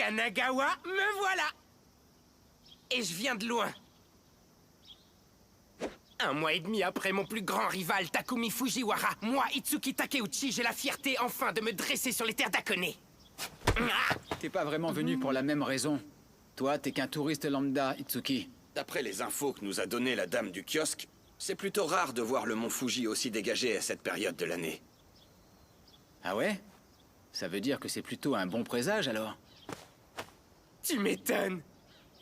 Kanagawa, me voilà! Et je viens de loin. 1 mois et demi après mon plus grand rival, Takumi Fujiwara, moi, Itsuki Takeuchi, j'ai la fierté enfin de me dresser sur les terres d'Akone. T'es pas vraiment venu pour la même raison. Toi, t'es qu'un touriste lambda, Itsuki. D'après les infos que nous a données la dame du kiosque, c'est plutôt rare de voir le mont Fuji aussi dégagé à cette période de l'année. Ah ouais? Ça veut dire que c'est plutôt un bon présage, alors? Tu m'étonnes.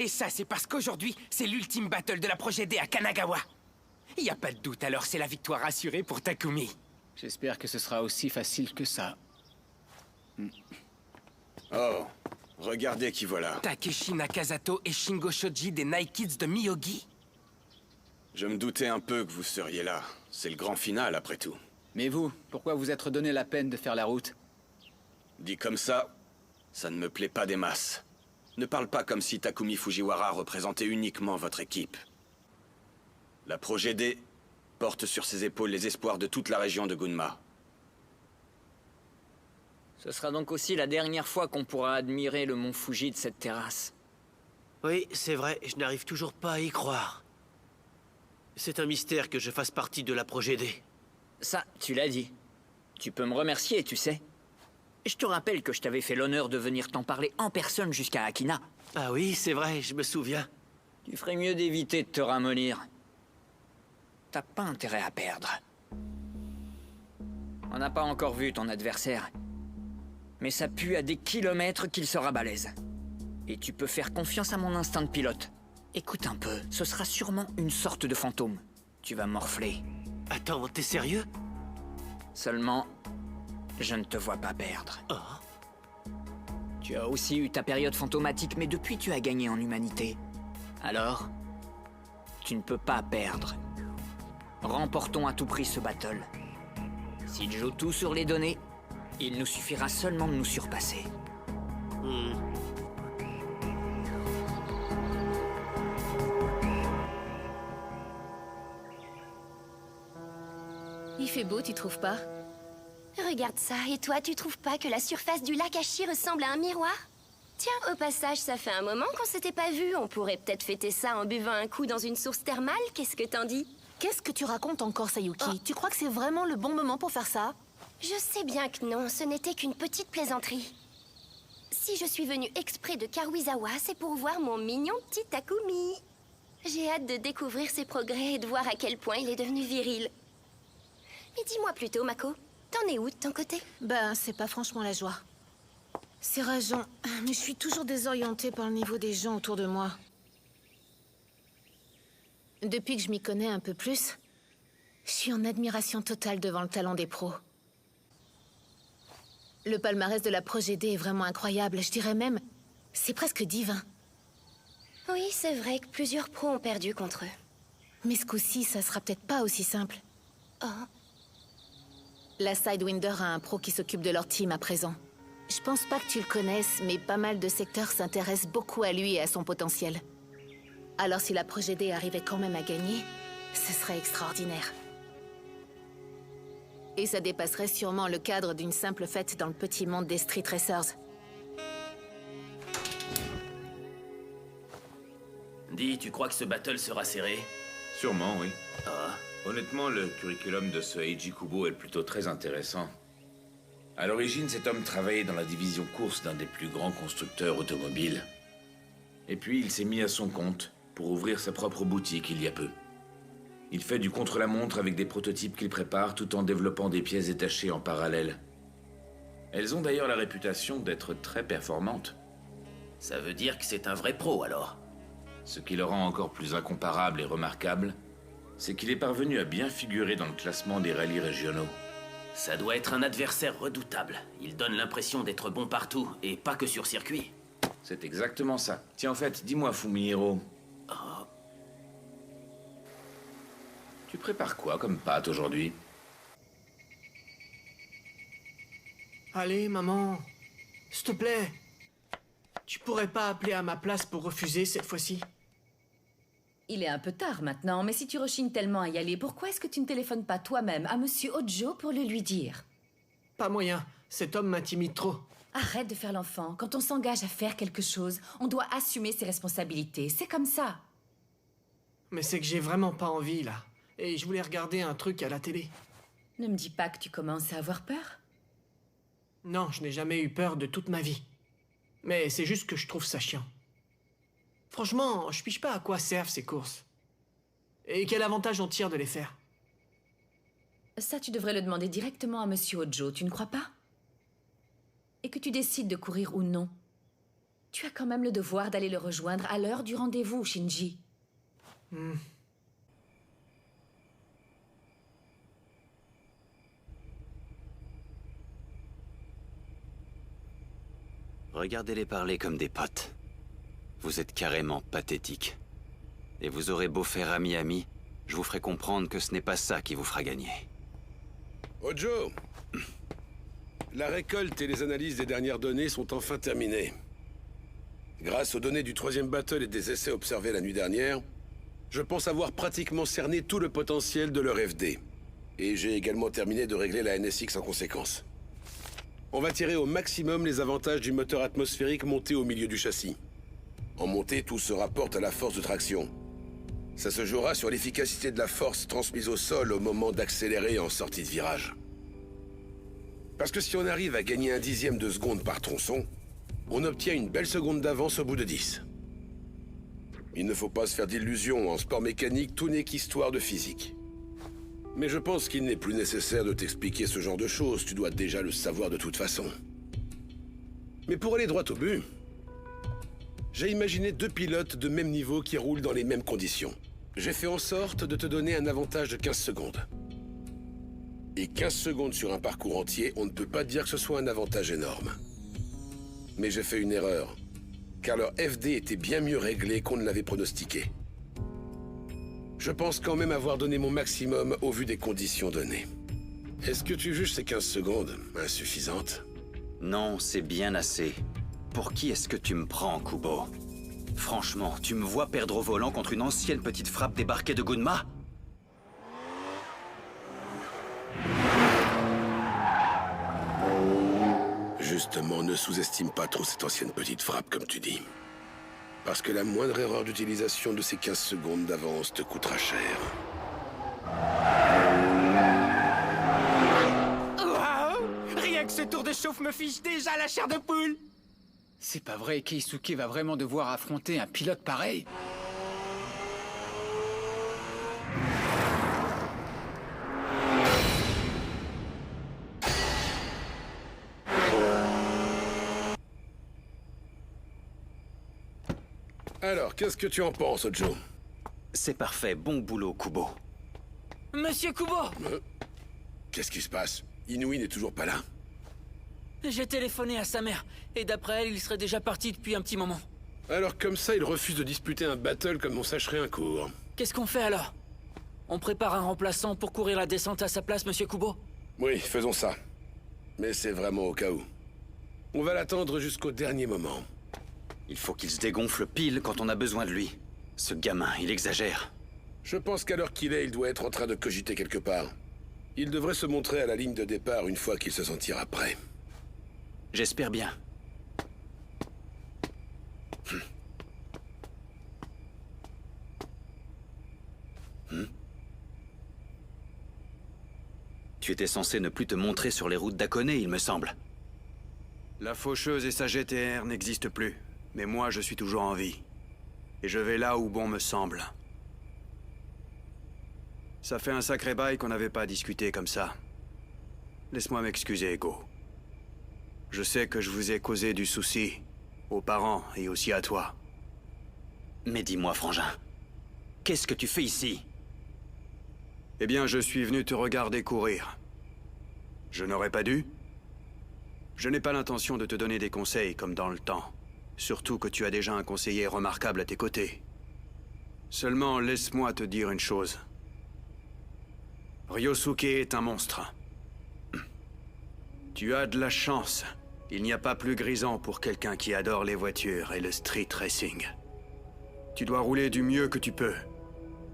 Et ça, c'est parce qu'aujourd'hui, c'est l'ultime battle de la Projet D à Kanagawa. Y a pas de doute, alors c'est la victoire assurée pour Takumi. J'espère que ce sera aussi facile que ça. Oh, regardez qui voilà. Takeshi Nakazato et Shingo Shoji des Night Kids de Miyogi. Je me doutais un peu que vous seriez là. C'est le grand final, après tout. Mais vous, pourquoi vous êtes donné la peine de faire la route? Dit comme ça ne me plaît pas des masses. Ne parle pas comme si Takumi Fujiwara représentait uniquement votre équipe. La Projet D porte sur ses épaules les espoirs de toute la région de Gunma. Ce sera donc aussi la dernière fois qu'on pourra admirer le mont Fuji de cette terrasse. Oui, c'est vrai, je n'arrive toujours pas à y croire. C'est un mystère que je fasse partie de la Projet D. Ça, tu l'as dit. Tu peux me remercier, tu sais. Je te rappelle que je t'avais fait l'honneur de venir t'en parler en personne jusqu'à Akina. Ah oui, c'est vrai, je me souviens. Tu ferais mieux d'éviter de te ramollir. T'as pas intérêt à perdre. On n'a pas encore vu ton adversaire. Mais ça pue à des kilomètres qu'il sera balèze. Et tu peux faire confiance à mon instinct de pilote. Écoute un peu, ce sera sûrement une sorte de fantôme. Tu vas morfler. Attends, t'es sérieux? Seulement, je ne te vois pas perdre. Oh. Tu as aussi eu ta période fantomatique, mais depuis tu as gagné en humanité. Alors, tu ne peux pas perdre. Remportons à tout prix ce battle. S'il joue tout sur les données, il nous suffira seulement de nous surpasser. Il fait beau, tu trouves pas? Regarde ça, et toi, tu trouves pas que la surface du lac Ashi ressemble à un miroir? Tiens, au passage, ça fait un moment qu'on s'était pas vu. On pourrait peut-être fêter ça en buvant un coup dans une source thermale, qu'est-ce que t'en dis? Qu'est-ce que tu racontes encore, Sayuki? Tu crois que c'est vraiment le bon moment pour faire ça? Je sais bien que non, ce n'était qu'une petite plaisanterie. Si je suis venue exprès de Karuizawa, c'est pour voir mon mignon petit Takumi. J'ai hâte de découvrir ses progrès et de voir à quel point il est devenu viril. Mais dis-moi plutôt, Mako, t'en es où de ton côté? Ben, c'est pas franchement la joie. C'est rageant, mais je suis toujours désorientée par le niveau des gens autour de moi. Depuis que je m'y connais un peu plus, je suis en admiration totale devant le talent des pros. Le palmarès de la Projet D est vraiment incroyable, je dirais même, c'est presque divin. Oui, c'est vrai que plusieurs pros ont perdu contre eux. Mais ce coup-ci, ça sera peut-être pas aussi simple. Oh. La Sidewinder a un pro qui s'occupe de leur team à présent. Je pense pas que tu le connaisses, mais pas mal de secteurs s'intéressent beaucoup à lui et à son potentiel. Alors si la Projet D arrivait quand même à gagner, ce serait extraordinaire. Et ça dépasserait sûrement le cadre d'une simple fête dans le petit monde des Street Racers. Dis, tu crois que ce battle sera serré? Sûrement, oui. Ah. Honnêtement, le curriculum de ce Eiji Kubo est plutôt très intéressant. À l'origine, cet homme travaillait dans la division course d'un des plus grands constructeurs automobiles. Et puis, il s'est mis à son compte pour ouvrir sa propre boutique il y a peu. Il fait du contre-la-montre avec des prototypes qu'il prépare tout en développant des pièces détachées en parallèle. Elles ont d'ailleurs la réputation d'être très performantes. Ça veut dire que c'est un vrai pro, alors? Ce qui le rend encore plus incomparable et remarquable, c'est qu'il est parvenu à bien figurer dans le classement des rallyes régionaux. Ça doit être un adversaire redoutable. Il donne l'impression d'être bon partout, et pas que sur circuit. C'est exactement ça. Tiens, en fait, dis-moi, Fumihiro. Oh. Tu prépares quoi comme pâte aujourd'hui? Allez, maman. S'il te plaît. Tu pourrais pas appeler à ma place pour refuser cette fois-ci? Il est un peu tard maintenant, mais si tu rechignes tellement à y aller, pourquoi est-ce que tu ne téléphones pas toi-même à Monsieur Ojo pour le lui dire? Pas moyen. Cet homme m'intimide trop. Arrête de faire l'enfant. Quand on s'engage à faire quelque chose, on doit assumer ses responsabilités. C'est comme ça. Mais c'est que j'ai vraiment pas envie, là. Et je voulais regarder un truc à la télé. Ne me dis pas que tu commences à avoir peur. Non, je n'ai jamais eu peur de toute ma vie. Mais c'est juste que je trouve ça chiant. Franchement, je piche pas à quoi servent ces courses. Et quel avantage on tire de les faire. Ça, tu devrais le demander directement à Monsieur Ojo, tu ne crois pas? Et que tu décides de courir ou non, tu as quand même le devoir d'aller le rejoindre à l'heure du rendez-vous, Shinji. Regardez-les parler comme des potes. Vous êtes carrément pathétique. Et vous aurez beau faire ami-ami, je vous ferai comprendre que ce n'est pas ça qui vous fera gagner. Ojo! La récolte et les analyses des dernières données sont enfin terminées. Grâce aux données du 3e battle et des essais observés la nuit dernière, je pense avoir pratiquement cerné tout le potentiel de leur FD. Et j'ai également terminé de régler la NSX en conséquence. On va tirer au maximum les avantages du moteur atmosphérique monté au milieu du châssis. En montée, tout se rapporte à la force de traction. Ça se jouera sur l'efficacité de la force transmise au sol au moment d'accélérer en sortie de virage. Parce que si on arrive à gagner 1/10 de seconde par tronçon, on obtient une belle seconde d'avance au bout de 10. Il ne faut pas se faire d'illusions, en sport mécanique, tout n'est qu'histoire de physique. Mais je pense qu'il n'est plus nécessaire de t'expliquer ce genre de choses, tu dois déjà le savoir de toute façon. Mais pour aller droit au but, j'ai imaginé 2 pilotes de même niveau qui roulent dans les mêmes conditions. J'ai fait en sorte de te donner un avantage de 15 secondes. Et 15 secondes sur un parcours entier, on ne peut pas dire que ce soit un avantage énorme. Mais j'ai fait une erreur, car leur FD était bien mieux réglé qu'on ne l'avait pronostiqué. Je pense quand même avoir donné mon maximum au vu des conditions données. Est-ce que tu juges ces 15 secondes insuffisantes? Non, c'est bien assez. Pour qui est-ce que tu me prends, Kubo? Franchement, tu me vois perdre au volant contre une ancienne petite frappe débarquée de Gunma? Justement, ne sous-estime pas trop cette ancienne petite frappe, comme tu dis. Parce que la moindre erreur d'utilisation de ces 15 secondes d'avance te coûtera cher. Waouh! Rien que ce tour de chauffe me fiche déjà la chair de poule! C'est pas vrai, Keisuke va vraiment devoir affronter un pilote pareil. Alors, qu'est-ce que tu en penses, Ojo? C'est parfait, bon boulot, Kubo. Monsieur Kubo! Qu'est-ce qui se passe? Inouï n'est toujours pas là? J'ai téléphoné à sa mère, et d'après elle, il serait déjà parti depuis un petit moment. Alors comme ça, il refuse de disputer un battle comme on sacherait un cours. Qu'est-ce qu'on fait alors? On prépare un remplaçant pour courir la descente à sa place, monsieur Kubo? Oui, faisons ça. Mais c'est vraiment au cas où. On va l'attendre jusqu'au dernier moment. Il faut qu'il se dégonfle pile quand on a besoin de lui. Ce gamin, il exagère. Je pense qu'à l'heure qu'il est, il doit être en train de cogiter quelque part. Il devrait se montrer à la ligne de départ une fois qu'il se sentira prêt. J'espère bien. Tu étais censé ne plus te montrer sur les routes d'Akone, il me semble. La faucheuse et sa GTR n'existent plus. Mais moi, je suis toujours en vie. Et je vais là où bon me semble. Ça fait un sacré bail qu'on n'avait pas discuté comme ça. Laisse-moi m'excuser, Ego. Je sais que je vous ai causé du souci, aux parents et aussi à toi. Mais dis-moi, frangin, qu'est-ce que tu fais ici? Eh bien, je suis venu te regarder courir. Je n'aurais pas dû? Je n'ai pas l'intention de te donner des conseils comme dans le temps. Surtout que tu as déjà un conseiller remarquable à tes côtés. Seulement, laisse-moi te dire une chose. Ryosuke est un monstre. Tu as de la chance. Il n'y a pas plus grisant pour quelqu'un qui adore les voitures et le street racing. Tu dois rouler du mieux que tu peux.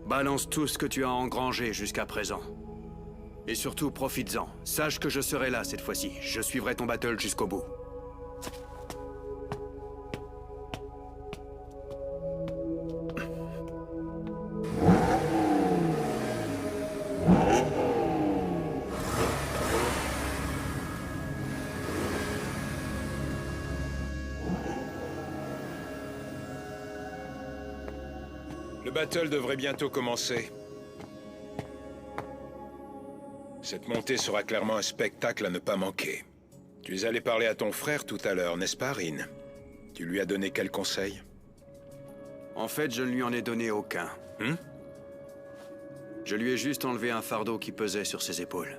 Balance tout ce que tu as engrangé jusqu'à présent. Et surtout, profites-en. Sache que je serai là cette fois-ci. Je suivrai ton battle jusqu'au bout. Le battle devrait bientôt commencer. Cette montée sera clairement un spectacle à ne pas manquer. Tu es allé parler à ton frère tout à l'heure, n'est-ce pas, Rin? Tu lui as donné quel conseil? En fait, je ne lui en ai donné aucun. Je lui ai juste enlevé un fardeau qui pesait sur ses épaules.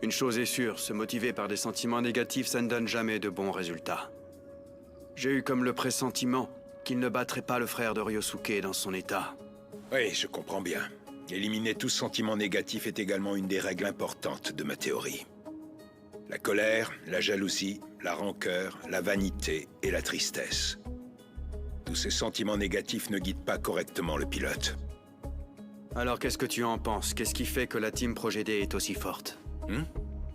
Une chose est sûre, se motiver par des sentiments négatifs, ça ne donne jamais de bons résultats. J'ai eu comme le pressentiment qu'il ne battrait pas le frère de Ryosuke dans son état. Oui, je comprends bien. Éliminer tout sentiment négatif est également une des règles importantes de ma théorie. La colère, la jalousie, la rancœur, la vanité et la tristesse. Tous ces sentiments négatifs ne guident pas correctement le pilote. Alors qu'est-ce que tu en penses? Qu'est-ce qui fait que la team Projet D est aussi forte?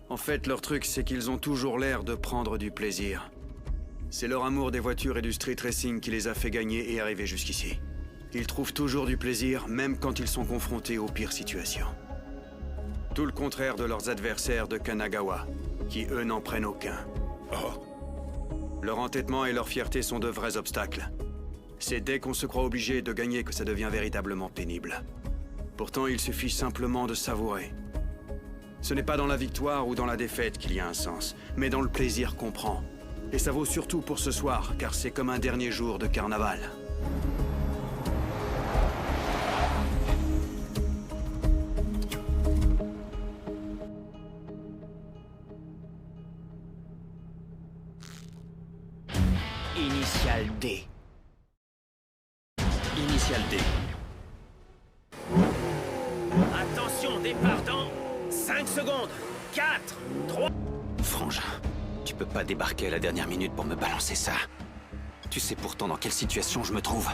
En fait, leur truc, c'est qu'ils ont toujours l'air de prendre du plaisir. C'est leur amour des voitures et du street racing qui les a fait gagner et arriver jusqu'ici. Ils trouvent toujours du plaisir, même quand ils sont confrontés aux pires situations. Tout le contraire de leurs adversaires de Kanagawa, qui eux n'en prennent aucun. Leur entêtement et leur fierté sont de vrais obstacles. C'est dès qu'on se croit obligé de gagner que ça devient véritablement pénible. Pourtant, il suffit simplement de savourer. Ce n'est pas dans la victoire ou dans la défaite qu'il y a un sens, mais dans le plaisir qu'on prend. Et ça vaut surtout pour ce soir, car c'est comme un dernier jour de carnaval. Initial D. Initial D. Attention, départ dans 5 secondes. 4, 3... Frangin, tu peux pas débarquer à la dernière minute pour me balancer ça. Tu sais pourtant dans quelle situation je me trouve.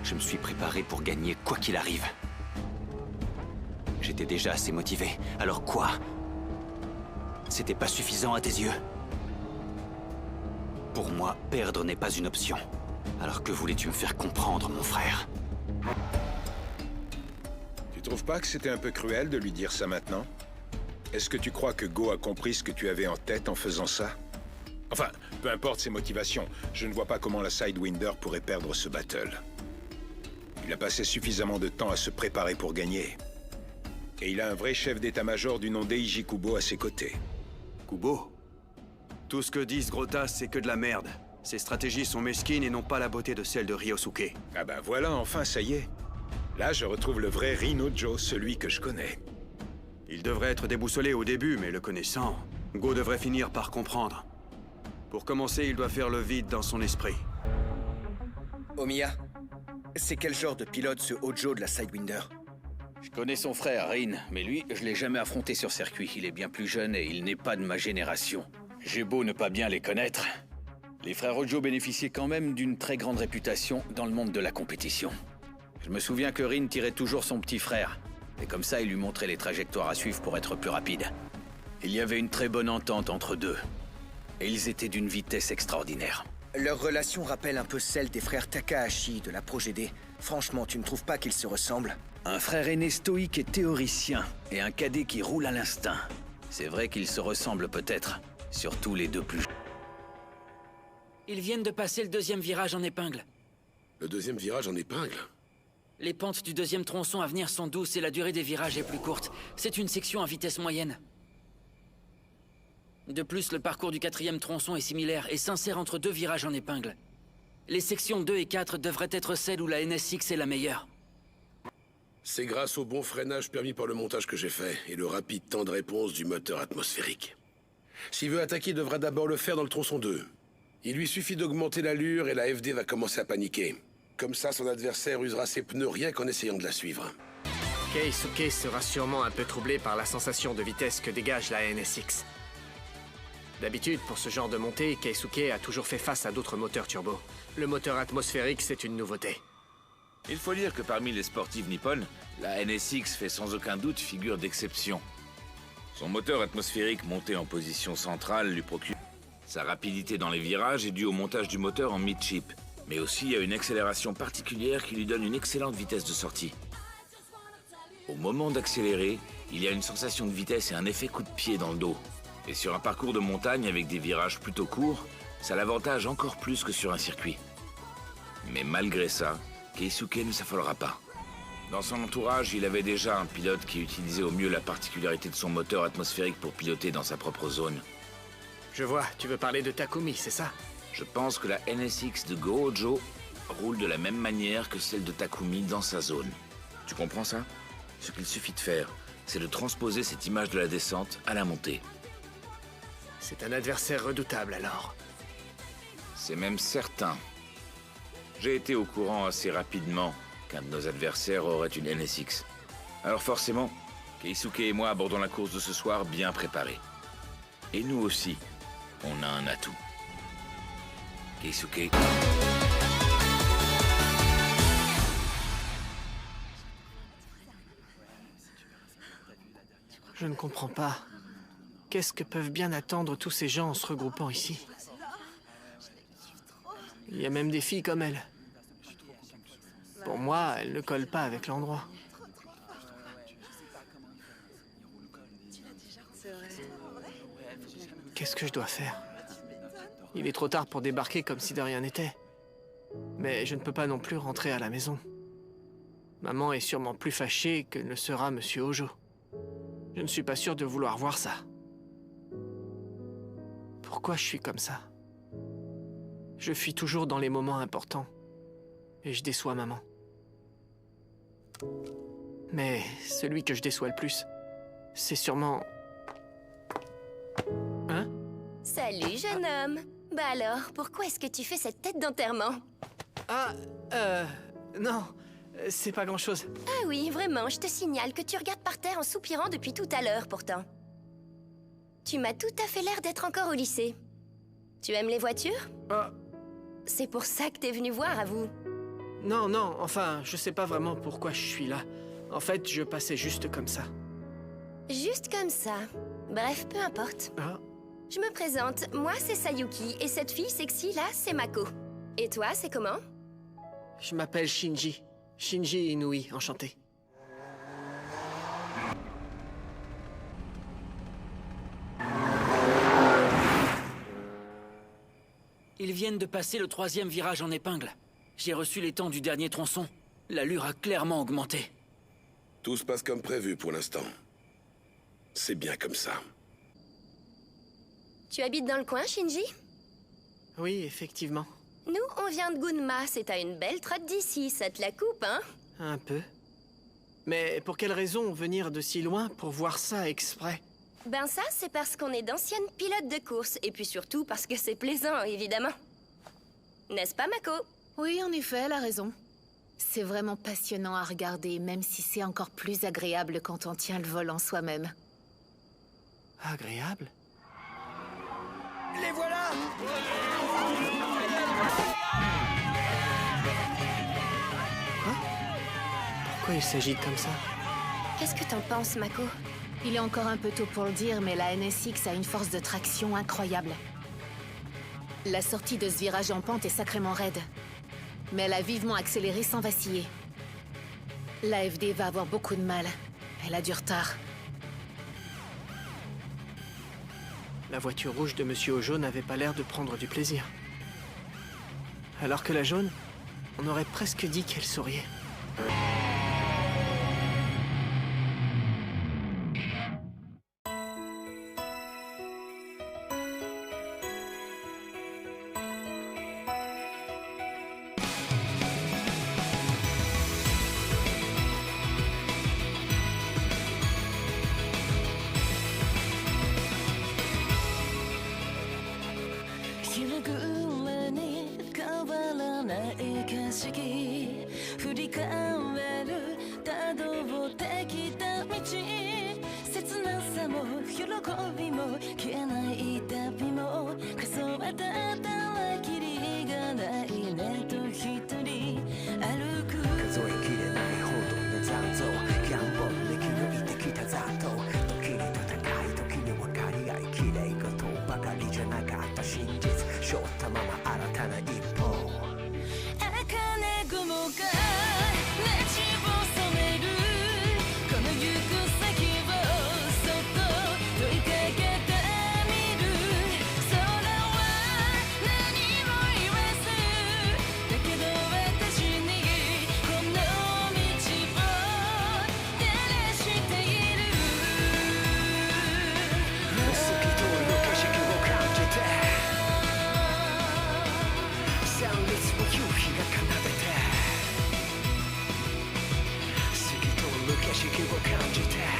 Je me suis préparé pour gagner quoi qu'il arrive. J'étais déjà assez motivé, alors quoi? C'était pas suffisant à tes yeux? Pour moi, perdre n'est pas une option. Alors que voulais-tu me faire comprendre, mon frère? Tu trouves pas que c'était un peu cruel de lui dire ça maintenant? Est-ce que tu crois que Go a compris ce que tu avais en tête en faisant ça? Enfin, peu importe ses motivations, je ne vois pas comment la Sidewinder pourrait perdre ce battle. Il a passé suffisamment de temps à se préparer pour gagner. Et il a un vrai chef d'état-major du nom d'Eiji Kubo à ses côtés. Kubo? Tout ce que disent Grota, c'est que de la merde. Ses stratégies sont mesquines et n'ont pas la beauté de celles de Ryosuke. Ah ben voilà, enfin, ça y est. Là, je retrouve le vrai Rin Hojo, celui que je connais. Il devrait être déboussolé au début, mais le connaissant, Go devrait finir par comprendre. Pour commencer, il doit faire le vide dans son esprit. Omiya, c'est quel genre de pilote ce Hojo de la Sidewinder? Je connais son frère, Rin, mais lui, je l'ai jamais affronté sur circuit. Il est bien plus jeune et il n'est pas de ma génération. J'ai beau ne pas bien les connaître. Les frères Hojo bénéficiaient quand même d'une très grande réputation dans le monde de la compétition. Je me souviens que Rin tirait toujours son petit frère. Et comme ça, il lui montrait les trajectoires à suivre pour être plus rapide. Il y avait une très bonne entente entre deux. Et ils étaient d'une vitesse extraordinaire. Leur relation rappelle un peu celle des frères Takahashi de la Projet D. Franchement, tu ne trouves pas qu'ils se ressemblent? Un frère aîné stoïque et théoricien, et un cadet qui roule à l'instinct. C'est vrai qu'ils se ressemblent peut-être, surtout les deux plus... Ils viennent de passer le deuxième virage en épingle. Le deuxième virage en épingle? Les pentes du deuxième tronçon à venir sont douces et la durée des virages est plus courte. C'est une section à vitesse moyenne. De plus, le parcours du quatrième tronçon est similaire et s'insère entre deux virages en épingle. Les sections 2 et 4 devraient être celles où la NSX est la meilleure. C'est grâce au bon freinage permis par le montage que j'ai fait et le rapide temps de réponse du moteur atmosphérique. S'il veut attaquer, il devra d'abord le faire dans le tronçon 2. Il lui suffit d'augmenter l'allure et la FD va commencer à paniquer. Comme ça, son adversaire usera ses pneus rien qu'en essayant de la suivre. Keisuke sera sûrement un peu troublé par la sensation de vitesse que dégage la NSX. D'habitude, pour ce genre de montée, Keisuke a toujours fait face à d'autres moteurs turbo. Le moteur atmosphérique, c'est une nouveauté. Il faut dire que parmi les sportives nippones, la NSX fait sans aucun doute figure d'exception. Son moteur atmosphérique monté en position centrale lui procure... Sa rapidité dans les virages est due au montage du moteur en mid-chip, mais aussi à une accélération particulière qui lui donne une excellente vitesse de sortie. Au moment d'accélérer, il y a une sensation de vitesse et un effet coup de pied dans le dos. Et sur un parcours de montagne avec des virages plutôt courts, ça l'avantage encore plus que sur un circuit. Mais malgré ça, Keisuke ne s'affolera pas. Dans son entourage, il avait déjà un pilote qui utilisait au mieux la particularité de son moteur atmosphérique pour piloter dans sa propre zone. Je vois, tu veux parler de Takumi, c'est ça? Je pense que la NSX de Go-Ojo roule de la même manière que celle de Takumi dans sa zone. Tu comprends ça? Ce qu'il suffit de faire, c'est de transposer cette image de la descente à la montée. C'est un adversaire redoutable alors. C'est même certain. J'ai été au courant assez rapidement qu'un de nos adversaires aurait une NSX. Alors forcément, Keisuke et moi abordons la course de ce soir bien préparés. Et nous aussi, on a un atout. Keisuke... Je ne comprends pas. Qu'est-ce que peuvent bien attendre tous ces gens en se regroupant ici? Il y a même des filles comme elle. Pour moi, elle ne colle pas avec l'endroit. Qu'est-ce que je dois faire? Il est trop tard pour débarquer comme si de rien n'était. Mais je ne peux pas non plus rentrer à la maison. Maman est sûrement plus fâchée que ne sera Monsieur Ojo. Je ne suis pas sûr de vouloir voir ça. Pourquoi je suis comme ça? Je fuis toujours dans les moments importants. Et je déçois maman. Mais celui que je déçois le plus, c'est sûrement... Hein? Salut, jeune homme. Bah alors, pourquoi est-ce que tu fais cette tête d'enterrement? Ah, non, c'est pas grand-chose. Ah oui, vraiment, je te signale que tu regardes par terre en soupirant depuis tout à l'heure, pourtant. Tu m'as tout à fait l'air d'être encore au lycée. Tu aimes les voitures? C'est pour ça que t'es venu voir, avoue. Non, enfin, je sais pas vraiment pourquoi je suis là. En fait, je passais juste comme ça. Juste comme ça. Bref, peu importe. Je me présente, moi c'est Sayuki, et cette fille sexy là, c'est Mako. Et toi, c'est comment? Je m'appelle Shinji. Shinji Inui, enchanté. Ils viennent de passer le 3e virage en épingle. J'ai reçu les temps du dernier tronçon. L'allure a clairement augmenté. Tout se passe comme prévu pour l'instant. C'est bien comme ça. Tu habites dans le coin, Shinji? Oui, effectivement. Nous, on vient de Gunma, c'est à une belle trotte d'ici, ça te la coupe, hein? Un peu. Mais pour quelle raison venir de si loin pour voir ça exprès? Ben ça, c'est parce qu'on est d'anciennes pilotes de course, et puis surtout parce que c'est plaisant, évidemment. N'est-ce pas, Mako? Oui, en effet, elle a raison. C'est vraiment passionnant à regarder, même si c'est encore plus agréable quand on tient le volant soi-même. Agréable? Les voilà! Pourquoi il s'agite comme ça? Qu'est-ce que t'en penses, Mako? Il est encore un peu tôt pour le dire, mais la NSX a une force de traction incroyable. La sortie de ce virage en pente est sacrément raide. Mais elle a vivement accéléré sans vaciller. La FD va avoir beaucoup de mal. Elle a du retard. La voiture rouge de Monsieur Ojo n'avait pas l'air de prendre du plaisir. Alors que la jaune, on aurait presque dit qu'elle souriait. まま新たな一歩茜雲が街を染めるこの行く先をそっと問いかけてみる空は何も言わずだけど私にこの道を照らしている透き通る景色を感じて旋律を夕日が奏でて透き通る景色を感じて